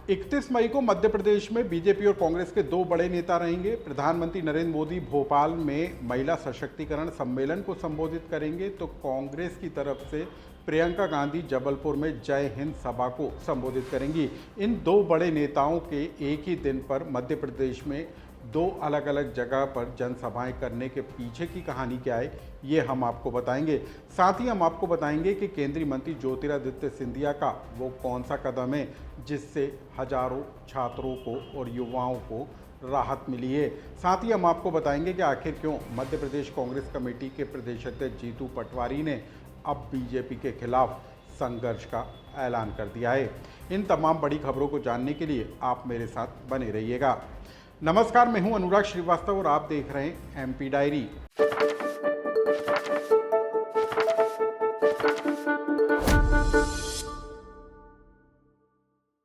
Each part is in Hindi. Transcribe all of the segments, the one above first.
31 मई को मध्य प्रदेश में बीजेपी और कांग्रेस के दो बड़े नेता रहेंगे। प्रधानमंत्री नरेंद्र मोदी भोपाल में महिला सशक्तिकरण सम्मेलन को संबोधित करेंगे, तो कांग्रेस की तरफ से प्रियंका गांधी जबलपुर में जय हिंद सभा को संबोधित करेंगी। इन दो बड़े नेताओं के एक ही दिन पर मध्य प्रदेश में दो अलग अलग जगह पर जनसभाएं करने के पीछे की कहानी क्या है, ये हम आपको बताएंगे। साथ ही हम आपको बताएंगे कि केंद्रीय मंत्री ज्योतिरादित्य सिंधिया का वो कौन सा कदम है जिससे हजारों छात्रों को और युवाओं को राहत मिली है। साथ ही हम आपको बताएंगे कि आखिर क्यों मध्य प्रदेश कांग्रेस कमेटी के प्रदेश अध्यक्ष जीतू पटवारी ने अब बीजेपी के खिलाफ संघर्ष का ऐलान कर दिया है। इन तमाम बड़ी खबरों को जानने के लिए आप मेरे साथ बने रहिएगा। नमस्कार, मैं हूं अनुराग श्रीवास्तव और आप देख रहे हैं एमपी डायरी।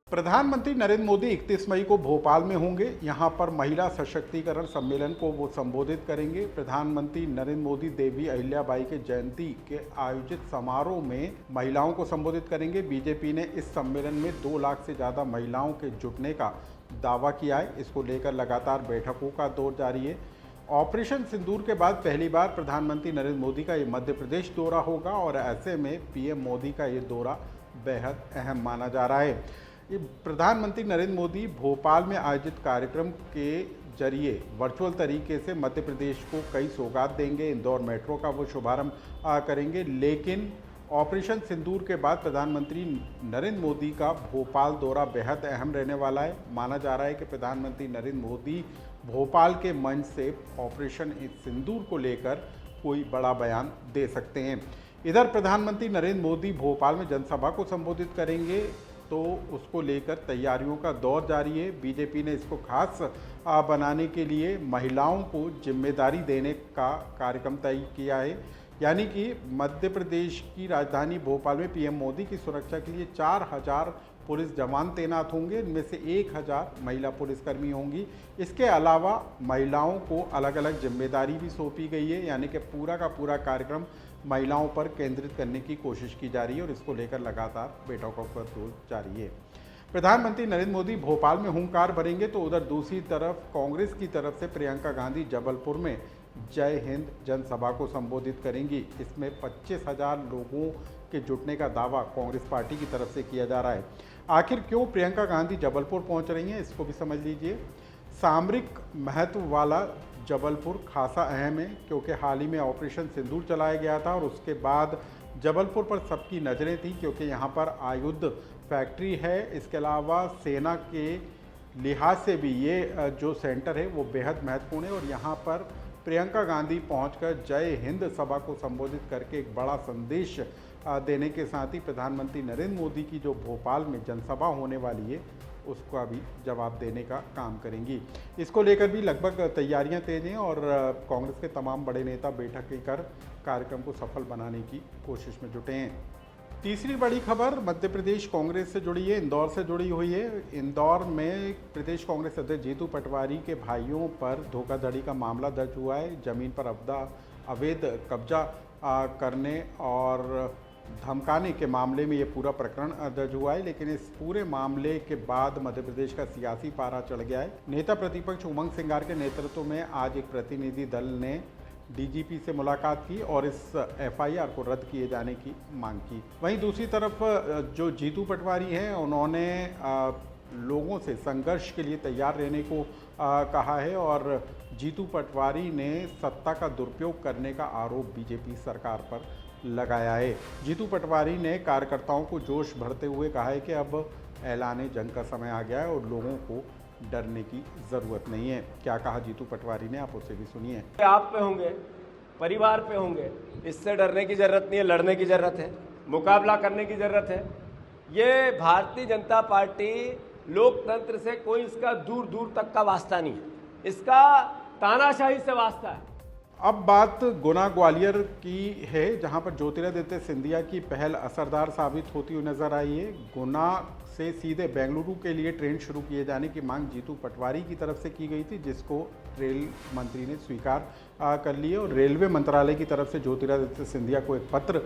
प्रधानमंत्री नरेंद्र मोदी 31 मई को भोपाल में होंगे। यहां पर महिला सशक्तिकरण सम्मेलन को वो संबोधित करेंगे। प्रधानमंत्री नरेंद्र मोदी देवी अहिल्याबाई के जयंती के आयोजित समारोह में महिलाओं को संबोधित करेंगे। बीजेपी ने इस सम्मेलन में 2 लाख से ज़्यादा महिलाओं के जुटने का दावा किया है। इसको लेकर लगातार बैठकों का दौर जारी है। ऑपरेशन सिंदूर के बाद पहली बार प्रधानमंत्री नरेंद्र मोदी का ये मध्य प्रदेश दौरा होगा और ऐसे में पीएम मोदी का ये दौरा बेहद अहम माना जा रहा है। ये प्रधानमंत्री नरेंद्र मोदी भोपाल में आयोजित कार्यक्रम के जरिए वर्चुअल तरीके से मध्य प्रदेश को कई सौगात देंगे। इंदौर मेट्रो का वो शुभारंभ करेंगे, लेकिन ऑपरेशन सिंदूर के बाद प्रधानमंत्री नरेंद्र मोदी का भोपाल दौरा बेहद अहम रहने वाला है। माना जा रहा है कि प्रधानमंत्री नरेंद्र मोदी भोपाल के मंच से ऑपरेशन सिंदूर को लेकर कोई बड़ा बयान दे सकते हैं। इधर प्रधानमंत्री नरेंद्र मोदी भोपाल में जनसभा को संबोधित करेंगे, तो उसको लेकर तैयारियों का दौर जारी है। बीजेपी ने इसको खास बनाने के लिए महिलाओं को जिम्मेदारी देने का कार्यक्रम तय किया है। यानी कि मध्य प्रदेश की राजधानी भोपाल में पीएम मोदी की सुरक्षा के लिए 4000 पुलिस जवान तैनात होंगे। इनमें से 1000 महिला पुलिसकर्मी होंगी। इसके अलावा महिलाओं को अलग अलग जिम्मेदारी भी सौंपी गई है। यानी कि पूरा का पूरा कार्यक्रम महिलाओं पर केंद्रित करने की कोशिश की जा रही है और इसको लेकर लगातार बैठकों का दौर जारी है। प्रधानमंत्री नरेंद्र मोदी भोपाल में हुंकार भरेंगे, तो उधर दूसरी तरफ कांग्रेस की तरफ से प्रियंका गांधी जबलपुर में जय हिंद जनसभा को संबोधित करेंगी। इसमें 25,000 लोगों के जुटने का दावा कांग्रेस पार्टी की तरफ से किया जा रहा है। आखिर क्यों प्रियंका गांधी जबलपुर पहुंच रही हैं, इसको भी समझ लीजिए। सामरिक महत्व वाला जबलपुर खासा अहम है, क्योंकि हाल ही में ऑपरेशन सिंदूर चलाया गया था और उसके बाद जबलपुर पर सबकी नज़रें थी, क्योंकि यहाँ पर आयुध फैक्ट्री है। इसके अलावा सेना के लिहाज से भी ये जो सेंटर है वो बेहद महत्वपूर्ण है और यहाँ पर प्रियंका गांधी पहुंचकर जय हिंद सभा को संबोधित करके एक बड़ा संदेश देने के साथ ही प्रधानमंत्री नरेंद्र मोदी की जो भोपाल में जनसभा होने वाली है उसका भी जवाब देने का काम करेंगी। इसको लेकर भी लगभग तैयारियां तेज हैं और कांग्रेस के तमाम बड़े नेता बैठक कर कार्यक्रम को सफल बनाने की कोशिश में जुटे हैं। तीसरी बड़ी खबर मध्य प्रदेश कांग्रेस से जुड़ी है, इंदौर से जुड़ी हुई है। इंदौर में प्रदेश कांग्रेस अध्यक्ष जीतू पटवारी के भाइयों पर धोखाधड़ी का मामला दर्ज हुआ है। जमीन पर अवैध कब्जा करने और धमकाने के मामले में ये पूरा प्रकरण दर्ज हुआ है, लेकिन इस पूरे मामले के बाद मध्य प्रदेश का सियासी पारा चढ़ गया है। नेता प्रतिपक्ष उमंग सिंगार के नेतृत्व में आज एक प्रतिनिधि दल ने डीजीपी से मुलाकात की और इस एफआईआर को रद्द किए जाने की मांग की। वहीं दूसरी तरफ जो जीतू पटवारी हैं उन्होंने लोगों से संघर्ष के लिए तैयार रहने को कहा है और जीतू पटवारी ने सत्ता का दुरुपयोग करने का आरोप बीजेपी सरकार पर लगाया है। जीतू पटवारी ने कार्यकर्ताओं को जोश भरते हुए कहा है कि अब ऐलान जंग का समय आ गया है और लोगों को डरने की ज़रूरत नहीं है। क्या कहा जीतू पटवारी ने, आप उससे भी सुनिए। आप पे होंगे, परिवार पे होंगे, इससे डरने की जरूरत नहीं है, लड़ने की जरूरत है, मुकाबला करने की जरूरत है। ये भारतीय जनता पार्टी लोकतंत्र से कोई इसका दूर दूर तक का वास्ता नहीं है, इसका तानाशाही से वास्ता है। अब बात गुना ग्वालियर की है, जहां पर ज्योतिरादित्य सिंधिया की पहल असरदार साबित होती हुई नजर आई है। गुना से सीधे बेंगलुरु के लिए ट्रेन शुरू किए जाने की मांग जीतू पटवारी की तरफ से की गई थी, जिसको रेल मंत्री ने स्वीकार कर लिए और रेलवे मंत्रालय की तरफ से ज्योतिरादित्य सिंधिया को एक पत्र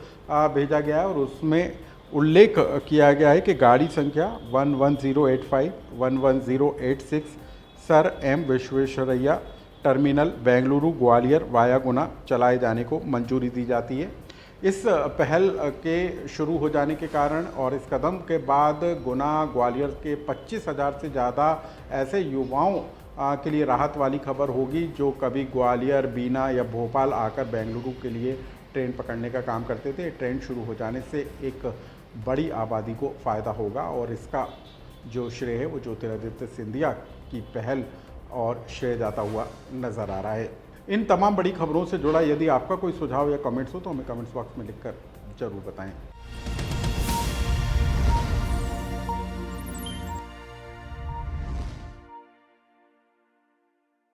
भेजा गया है और उसमें उल्लेख किया गया है कि गाड़ी संख्या 11085, 11086 sir M Visvesvaraya terminal Bengaluru Gwalior via Guna चलाए जाने को मंजूरी दी जाती है। इस पहल के शुरू हो जाने के कारण और इस कदम के बाद गुना ग्वालियर के 25,000 से ज़्यादा ऐसे युवाओं के लिए राहत वाली खबर होगी जो कभी ग्वालियर, बीना या भोपाल आकर बेंगलुरु के लिए ट्रेन पकड़ने का काम करते थे। ट्रेन शुरू हो जाने से एक बड़ी आबादी को फ़ायदा होगा और इसका जो श्रेय है वो ज्योतिरादित्य सिंधिया की पहल और श्रेय जाता हुआ नज़र आ रहा है। इन तमाम बड़ी खबरों से जुड़ा यदि आपका कोई सुझाव या कमेंट्स हो तो हमें कमेंट्स बॉक्स में लिखकर ज़रूर बताएं।